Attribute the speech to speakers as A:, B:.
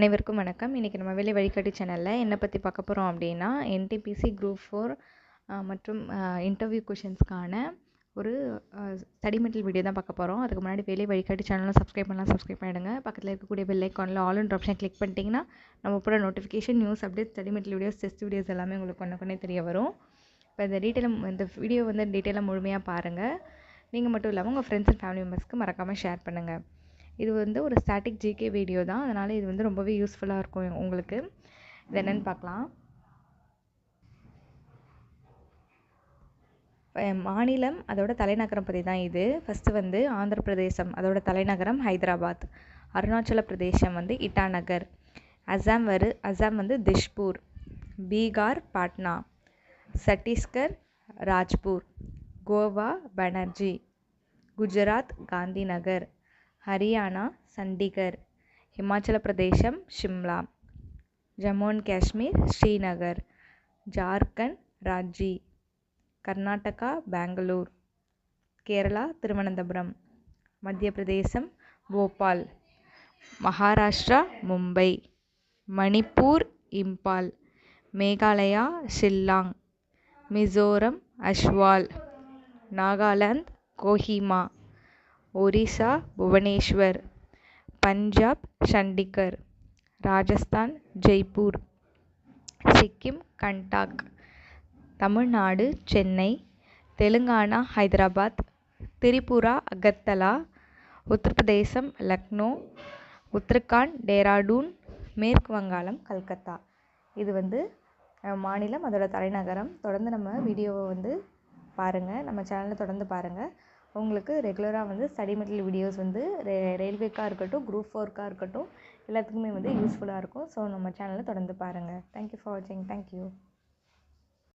A: அனைவருக்கும் வணக்கம். இன்றைக்கி நம்ம வேலை வழிகாட்டி சேனலில் என்ன பற்றி பார்க்க போகிறோம் அப்படின்னா, என்டிபிசி குரூப் 4 மற்றும் இன்டர்வியூ கொஷின்ஸ்க்கான ஒரு ஸ்டடி மெட்டீரியல் வீடியோ தான் பார்க்க போகிறோம். அதுக்கு முன்னாடி வேலை வழிகாட்டி சேனலும் சப்ஸ்கிரைப் பண்ணிடுங்க. பக்கத்தில் இருக்கக்கூடிய பெல் ஐக்கானில் ஆல் இன் ஆப்ஷன் கிளிக் பண்ணிட்டீங்கன்னா நம்ம போகிற notification, news update, study material videos, test videos எல்லாமே உங்களுக்கு கொண்டே தெரிய வரும். இப்போ இந்த வீடியோ வந்து டீட்டெயிலாக முழுமையாக பாருங்கள். நீங்கள் மட்டும் இல்லாமல் உங்கள் ஃப்ரெண்ட்ஸ் அண்ட் ஃபேமிலி மெம்பர்ஸ்க்கு மறக்காமல் ஷேர் பண்ணுங்கள். இது வந்து ஒரு ஸ்டாட்டிக் ஜிகே வீடியோ தான், அதனால் இது வந்து ரொம்பவே யூஸ்ஃபுல்லாக இருக்கும் உங்களுக்கு. இது என்னென்னு பார்க்கலாம். மாநிலம் அதோட தலைநகரம் பற்றி தான் இது. ஃபஸ்ட்டு வந்து ஆந்திர பிரதேசம், அதோட தலைநகரம் ஹைதராபாத். அருணாச்சல பிரதேசம் வந்து இட்டாநகர். அசாம் வந்து திஷ்பூர். பீகார் பாட்னா. சத்தீஸ்கர் ராஜ்பூர். கோவா பனர்ஜி. குஜராத் காந்திநகர். ஹரியானா சண்டிகர். ஹிமாச்சல பிரதேசம் ஷிம்லா. ஜம்மு அண்ட் காஷ்மீர் ஸ்ரீநகர். ஜார்க்கண்ட் ராஞ்சி. கர்நாடகா பெங்களூர். கேரளா திருவனந்தபுரம். மத்திய பிரதேசம் போபால். மகாராஷ்டிரா மும்பை. மணிப்பூர் இம்பால். மேகாலயா ஷில்லாங். மிசோரம் அஷ்வால். நாகாலாந்து கோஹிமா. ஒரிசா புவனேஸ்வர். பஞ்சாப் சண்டிகர். ராஜஸ்தான் ஜெய்ப்பூர். சிக்கிம் கண்டாக். தமிழ்நாடு சென்னை. தெலுங்கானா ஹைதராபாத். திரிபுரா அகர்தலா. உத்தரப்பிரதேசம் லக்னோ. உத்தரகாண்ட் டேராடூன். மேற்கு வங்காளம் கல்கத்தா. இது வந்து மாநிலம், அதோட தலைநகரம். தொடர்ந்து நம்ம வீடியோவை வந்து பாருங்கள், நம்ம சேனலை தொடர்ந்து பாருங்கள். உங்களுக்கு ரெகுலராக வந்து ஸ்டடி மெட்டீரியல் வீடியோஸ் வந்து ரயில்வேக்காக இருக்கட்டும், குரூப் 4க்காக இருக்கட்டும், எல்லாத்துக்குமே வந்து யூஸ்ஃபுல்லாக இருக்கும். ஸோ நம்ம சேனலை தொடர்ந்து பாருங்கள். தேங்க்யூ ஃபார் வாட்சிங். தேங்க்யூ.